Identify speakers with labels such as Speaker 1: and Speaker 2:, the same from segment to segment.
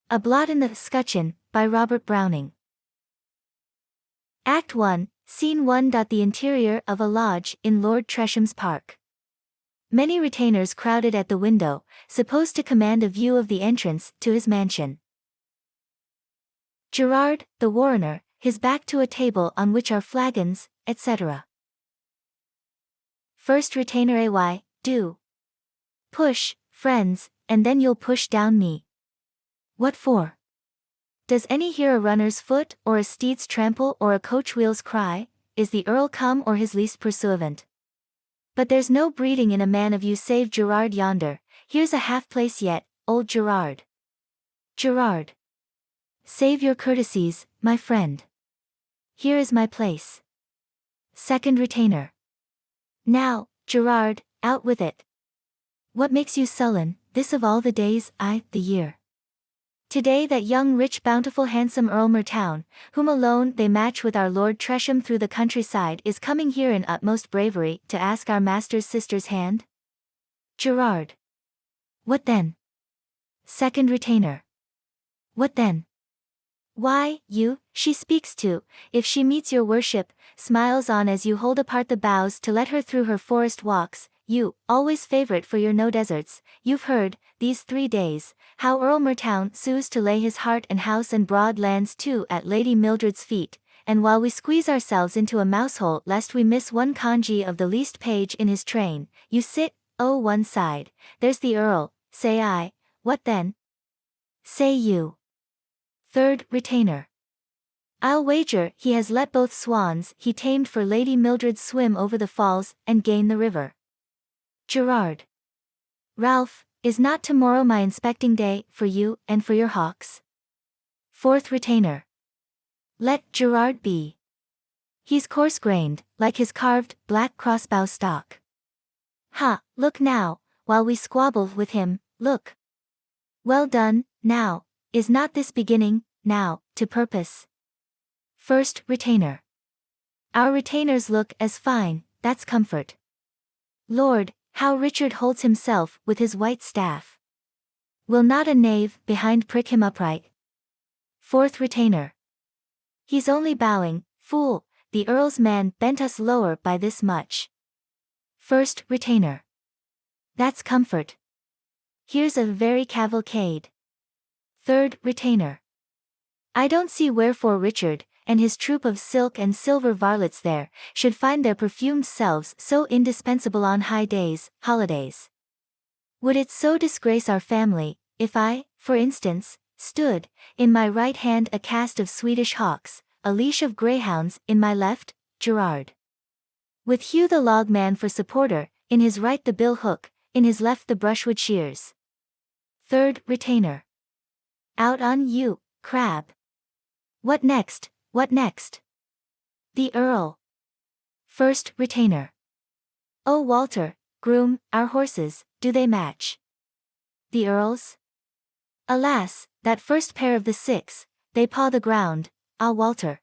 Speaker 1: A Blot in the Scutcheon, by Robert Browning. Act 1, Scene 1. The interior of a lodge in Lord Tresham's park. Many retainers crowded at the window, supposed to command a view of the entrance to his mansion. Gerard, the warrener, his back to a table on which are flagons, etc. First retainer ay, do. Push, friends, and then you'll push down me. What for? Does any hear a runner's foot, or a steed's trample, or a coach wheel's cry? Is the earl come or his least pursuivant? But there's no breeding in a man of you save Gerard yonder. Here's a half place yet, old Gerard. Gerard. Save your courtesies, my friend. Here is my place. Second retainer. Now, Gerard, out with it. What makes you sullen, this of all the days, the year? Today that young rich bountiful handsome Earl Mertown, whom alone they match with our Lord Tresham through the countryside, is coming here in utmost bravery to ask our master's sister's hand? Gerard. What then? Second retainer. What then? Why, you, she speaks to, if she meets your worship, smiles on as you hold apart the boughs to let her through her forest walks, you, always favourite for your no-deserts, you've heard, these 3 days, how Earl Mertown sues to lay his heart and house and broad lands too at Lady Mildred's feet, and while we squeeze ourselves into a mousehole lest we miss one congee of the least page in his train, you sit, one side, there's the Earl, say I, what then? Say you. Third retainer. I'll wager he has let both swans he tamed for Lady Mildred swim over the falls and gain the river. Gerard. Ralph, is not tomorrow my inspecting day for you and for your hawks? Fourth retainer. Let Gerard be. He's coarse-grained, like his carved, black crossbow stock. Ha, look now, while we squabble with him, look. Well done, now, is not this beginning, now, to purpose? First retainer. Our retainers look as fine, that's comfort. Lord, how Richard holds himself with his white staff. Will not a knave behind prick him upright? Fourth retainer. He's only bowing, fool, the Earl's man bent us lower by this much. First retainer. That's comfort. Here's a very cavalcade. Third retainer. I don't see wherefore Richard, and his troop of silk and silver varlets there, should find their perfumed selves so indispensable on high days, holidays. Would it so disgrace our family, if I, for instance, stood, in my right hand a cast of Swedish hawks, a leash of greyhounds in my left, Gerard? With Hugh the logman for supporter, in his right the bill hook, in his left the brushwood shears. Third retainer. Out on you, Crab. What next? What next? The Earl. First retainer. Oh Walter, groom, our horses, do they match? The Earl's? Alas, that first pair of the 6, they paw the ground, Walter.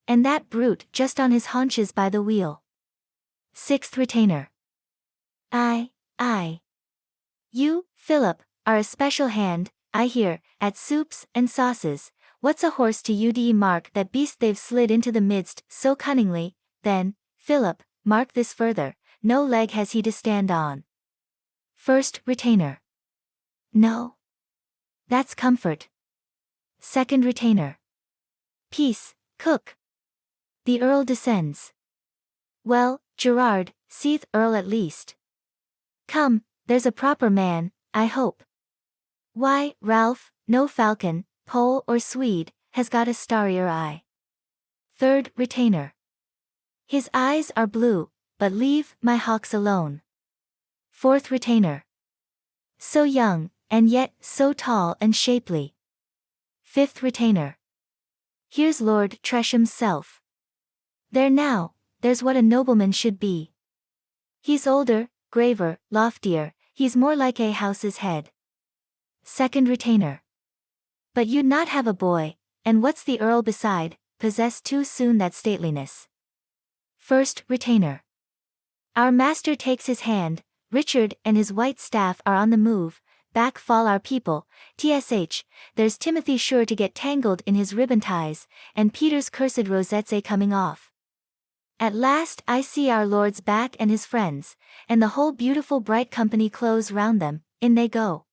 Speaker 1: And that brute just on his haunches by the wheel. Sixth retainer. I. You, Philip, are a special hand, I hear, at soups and sauces. What's a horse to you? D'ye mark that beast they've slid into the midst so cunningly? Then, Philip, mark this further, no leg has he to stand on. First retainer. No. That's comfort. Second retainer. Peace, cook. The Earl descends. Well, Gerard, seeth Earl at least. Come, there's a proper man, I hope. Why, Ralph, no falcon, Pole or Swede, has got a starrier eye. Third retainer. His eyes are blue, but leave my hawks alone. Fourth retainer. So young, and yet so tall and shapely. Fifth retainer. Here's Lord Tresham's self. There now, there's what a nobleman should be. He's older, graver, loftier, he's more like a house's head. Second retainer. But you'd not have a boy, and what's the Earl beside, possess too soon that stateliness? First retainer. Our master takes his hand, Richard and his white staff are on the move, back fall our people, tsh, there's Timothy sure to get tangled in his ribbon ties, and Peter's cursed rosettes coming off. At last I see our Lord's back and his friends, and the whole beautiful bright company close round them, in they go.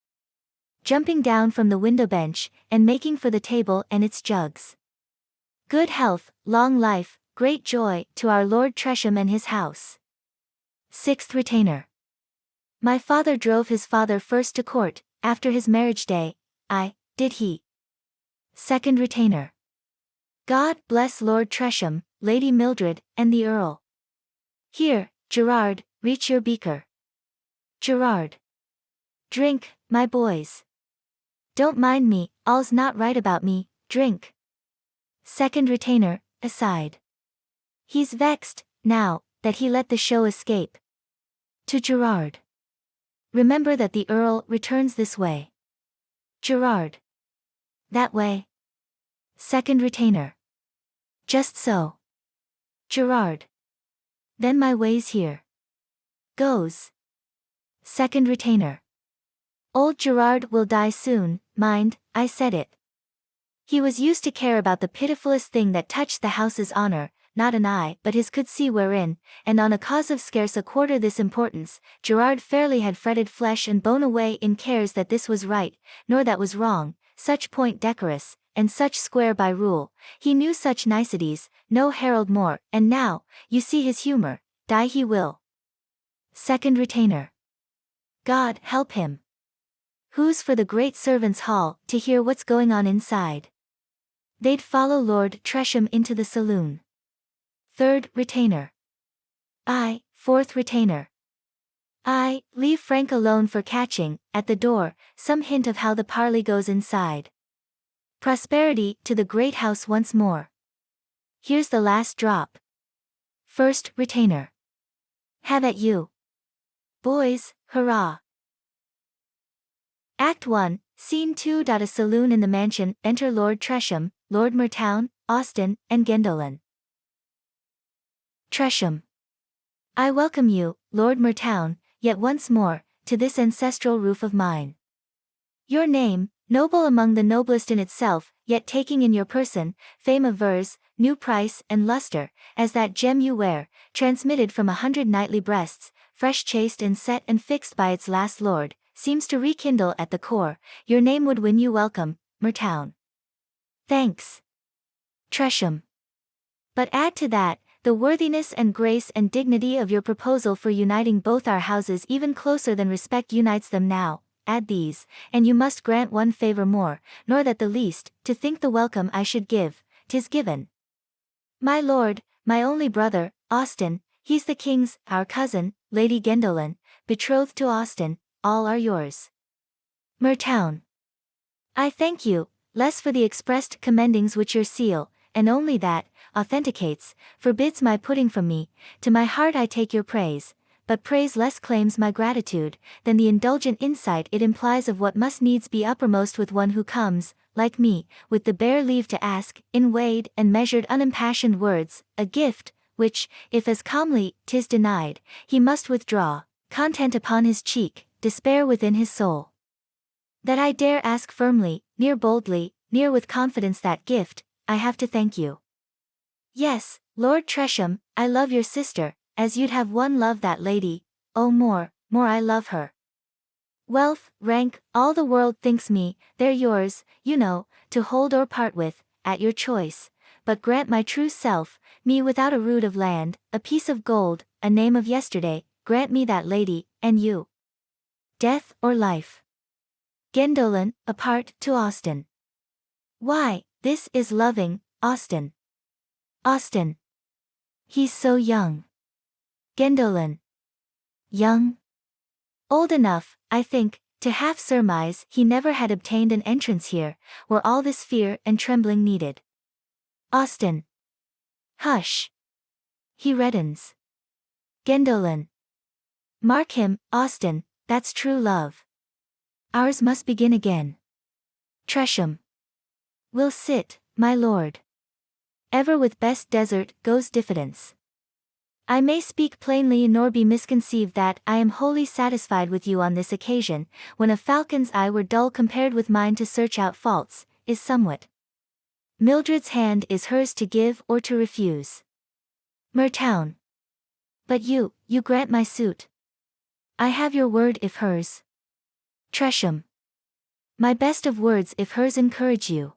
Speaker 1: Jumping down from the window bench, and making for the table and its jugs. Good health, long life, great joy, to our Lord Tresham and his house. 6th Retainer. My father drove his father first to court, after his marriage day, did he. 2nd Retainer. God bless Lord Tresham, Lady Mildred, and the Earl. Here, Gerard, reach your beaker. Gerard. Drink, my boys. Don't mind me, all's not right about me, drink. 2nd Retainer, aside. He's vexed, now, that he let the show escape. To Gerard. Remember that the Earl returns this way. Gerard. That way. 2nd Retainer. Just so. Gerard. Then my way's here. Goes. 2nd Retainer. Old Gerard will die soon, mind, I said it. He was used to care about the pitifullest thing that touched the house's honour, not an eye but his could see wherein, and on a cause of scarce a quarter this importance, Gerard fairly had fretted flesh and bone away in cares that this was right, nor that was wrong, such point decorous, and such square by rule, he knew such niceties, no herald more, and now, you see his humour, die he will. 2nd Retainer. God help him. Who's for the great servants' hall, to hear what's going on inside? They'd follow Lord Tresham into the saloon. 3rd Retainer. 4th Retainer. Leave Frank alone for catching, at the door, some hint of how the parley goes inside. Prosperity to the great house once more. Here's the last drop. 1st Retainer. Have at you. Boys, hurrah. Act 1, Scene 2. A saloon in the mansion, enter Lord Tresham, Lord Mertown, Austen, and Gwendolen. Tresham. I welcome you, Lord Mertown, yet once more, to this ancestral roof of mine. Your name, noble among the noblest in itself, yet taking in your person, fame of verse, new price and lustre, as that gem you wear, transmitted from 100 knightly breasts, fresh chased and set and fixed by its last lord, seems to rekindle at the core, your name would win you welcome, Mertown. Thanks. Tresham. But add to that, the worthiness and grace and dignity of your proposal for uniting both our houses even closer than respect unites them now, add these, and you must grant one favour more, nor that the least, to think the welcome I should give, 'tis given. My lord, my only brother, Austen, he's the king's, our cousin, Lady Gwendolen, betrothed to Austen, all are yours. Mertown. I thank you, less for the expressed commendings which your seal, and only that, authenticates, forbids my putting from me, to my heart I take your praise, but praise less claims my gratitude, than the indulgent insight it implies of what must needs be uppermost with one who comes, like me, with the bare leave to ask, in weighed and measured unimpassioned words, a gift, which, if as calmly 'tis denied, he must withdraw, content upon his cheek, despair within his soul. That I dare ask firmly, near boldly, near with confidence that gift, I have to thank you. Yes, Lord Tresham, I love your sister, as you'd have one love that lady, oh more I love her. Wealth, rank, all the world thinks me, they're yours, you know, to hold or part with, at your choice, but grant my true self, me without a rood of land, a piece of gold, a name of yesterday, grant me that lady, and you. Death or life. Gwendolen, apart to Austen. Why, this is loving, Austen. Austen. He's so young. Gwendolen. Young? Old enough, I think, to half surmise he never had obtained an entrance here, where all this fear and trembling needed. Austen. Hush. He reddens. Gwendolen. Mark him, Austen, that's true love. Ours must begin again. Tresham. Will sit, my lord. Ever with best desert goes diffidence. I may speak plainly nor be misconceived that I am wholly satisfied with you on this occasion, when a falcon's eye were dull compared with mine to search out faults, is somewhat. Mildred's hand is hers to give or to refuse. Mertown. But you grant my suit. I have your word if hers. Tresham. My best of words if hers encourage you.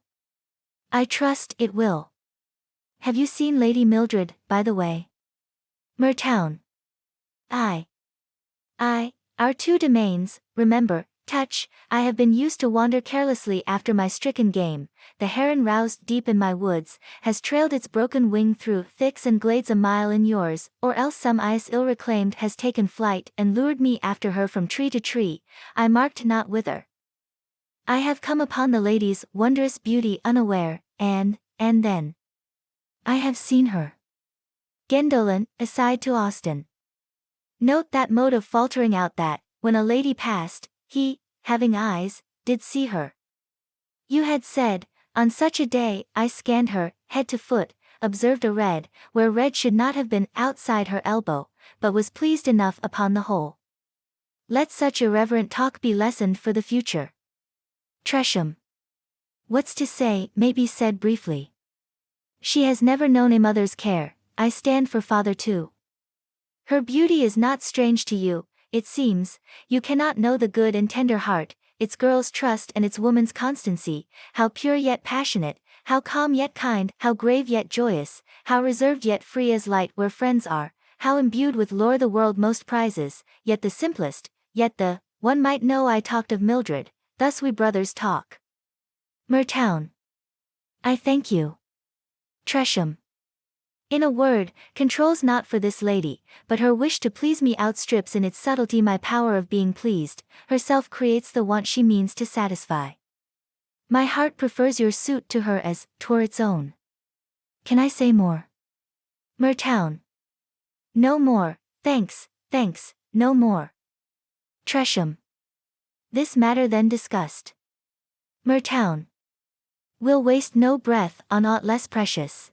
Speaker 1: I trust it will. Have you seen Lady Mildred, by the way? Mertown. I. Our two domains, remember, touch. I have been used to wander carelessly after my stricken game. The heron roused deep in my woods, has trailed its broken wing through thicks and glades a mile in yours, or else some eyes ill reclaimed has taken flight and lured me after her from tree to tree, I marked not whither. I have come upon the lady's wondrous beauty unaware, and then I have seen her. Gwendolen, aside to Austen. Note that mode of faltering out that, when a lady passed, he, having eyes, did see her. You had said, on such a day, I scanned her, head to foot, observed a red, where red should not have been outside her elbow, but was pleased enough upon the whole. Let such irreverent talk be lessened for the future. Tresham. What's to say may be said briefly. She has never known a mother's care, I stand for father too. Her beauty is not strange to you, it seems, you cannot know the good and tender heart, its girl's trust and its woman's constancy, how pure yet passionate, how calm yet kind, how grave yet joyous, how reserved yet free as light where friends are, how imbued with lore the world most prizes, yet the simplest, yet the, one might know I talked of Mildred, thus we brothers talk. Mertown. I thank you. Tresham. In a word, controls not for this lady, but her wish to please me outstrips in its subtlety my power of being pleased, herself creates the want she means to satisfy. My heart prefers your suit to her as 'twere its own. Can I say more? Mertown. No more, thanks, no more. Tresham. This matter then discussed. Mertown. Will waste no breath on aught less precious.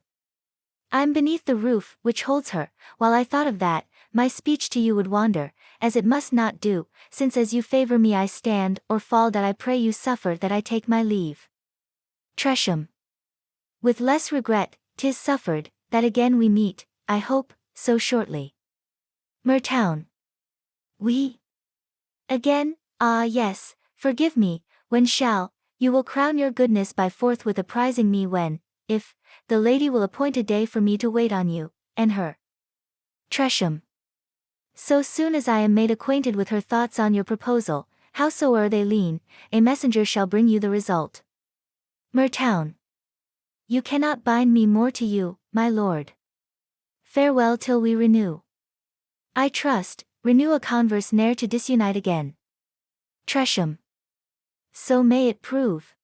Speaker 1: I'm beneath the roof which holds her, while I thought of that, my speech to you would wander, as it must not do, since as you favor me I stand or fall that I pray you suffer that I take my leave. Tresham. With less regret, 'tis suffered, that again we meet, I hope, so shortly. Mertown. We? Again, ah yes, forgive me, when shall, you will crown your goodness by forthwith apprising me when, if, the lady will appoint a day for me to wait on you, and her. Tresham. So soon as I am made acquainted with her thoughts on your proposal, howsoe'er they lean, a messenger shall bring you the result. Mertown. You cannot bind me more to you, my lord. Farewell till we renew. I trust, renew a converse ne'er to disunite again. Tresham. So may it prove.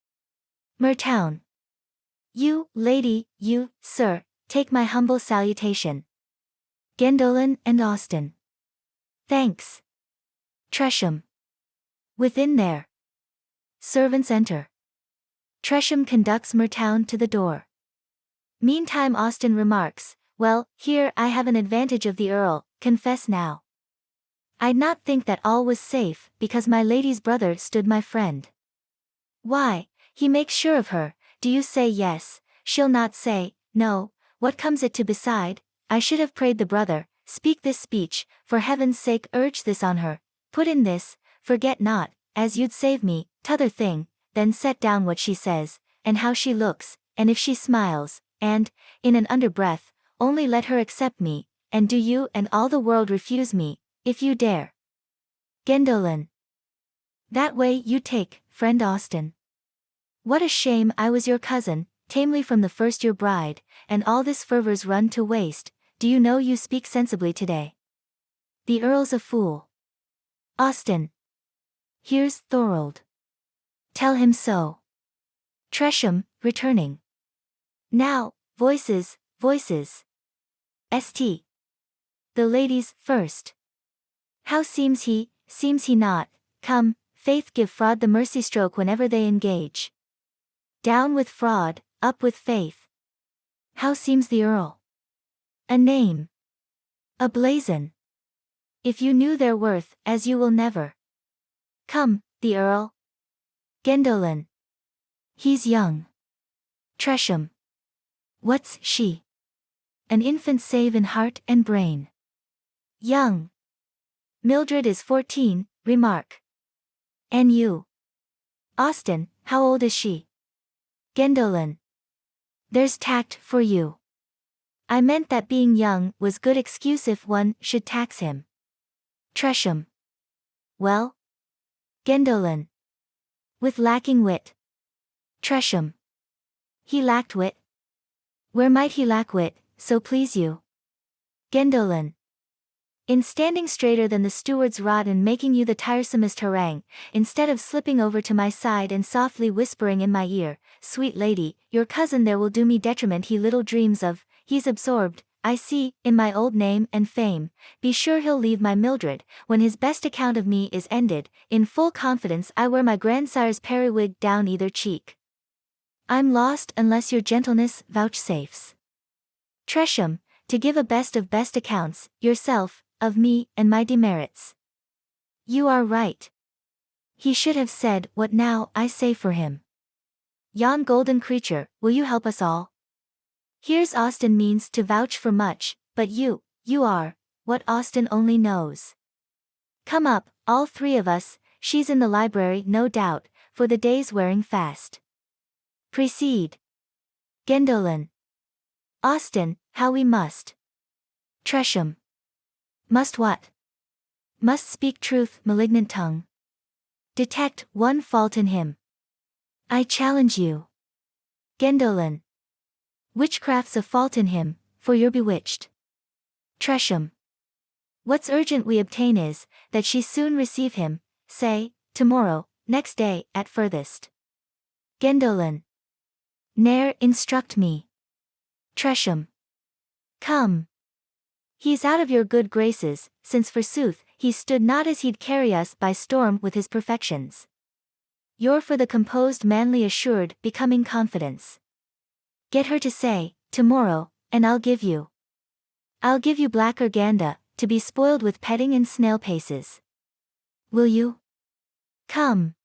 Speaker 1: Mertown. You, lady, you, sir, take my humble salutation. Gwendolen and Austen. Thanks. Tresham. Within there. Servants enter. Tresham conducts Mertown to the door. Meantime Austen remarks, well, here I have an advantage of the Earl, confess now. I'd not think that all was safe, because my lady's brother stood my friend. Why, he makes sure of her, do you say yes, she'll not say, no, what comes it to beside, I should have prayed the brother, speak this speech, for heaven's sake urge this on her, put in this, forget not, as you'd save me, t'other thing, then set down what she says, and how she looks, and if she smiles, and, in an underbreath, only let her accept me, and do you and all the world refuse me, if you dare. Gwendolen. That way you take, friend Austen. What a shame I was your cousin, tamely from the first your bride, and all this fervor's run to waste, do you know you speak sensibly today. The Earl's a fool. Austen. Here's Thorold. Tell him so. Tresham, returning. Now, voices. St. The ladies, first. How seems he not, come, faith give fraud the mercy stroke whenever they engage. Down with fraud, up with faith. How seems the Earl? A name. A blazon. If you knew their worth, as you will never. Come, the Earl. Gwendolen. He's young. Tresham. What's she? An infant save in heart and brain. Young. Mildred is 14, remark. And you? Austen, how old is she? Gwendolen. There's tact for you. I meant that being young was good excuse if one should tax him. Tresham. Well? Gwendolen. With lacking wit. Tresham. He lacked wit. Where might he lack wit, so please you? Gwendolen. In standing straighter than the steward's rod and making you the tiresomest harangue, instead of slipping over to my side and softly whispering in my ear, sweet lady, your cousin there will do me detriment he little dreams of, he's absorbed, I see, in my old name and fame, be sure he'll leave my Mildred, when his best account of me is ended, in full confidence I wear my grandsire's periwig down either cheek. I'm lost unless your gentleness vouchsafes. Tresham, to give a best of best accounts, yourself, of me and my demerits. You are right. He should have said what now I say for him. Yon golden creature, will you help us all? Here's Austen means to vouch for much, but you are, what Austen only knows. Come up, all three of us, she's in the library no doubt, for the day's wearing fast. Precede. Gwendolen. Austen, how we must. Tresham. Must what? Must speak truth, malignant tongue. Detect one fault in him. I challenge you. Gwendolen. Witchcraft's a fault in him, for you're bewitched. Tresham. What's urgent we obtain is, that she soon receive him, say, tomorrow, next day, at furthest. Gwendolen. Ne'er instruct me. Tresham. Come. He's out of your good graces, since forsooth, he stood not as he'd carry us by storm with his perfections. You're for the composed manly assured becoming confidence. Get her to say, tomorrow, and I'll give you black Urganda, to be spoiled with petting and snail paces. Will you? Come.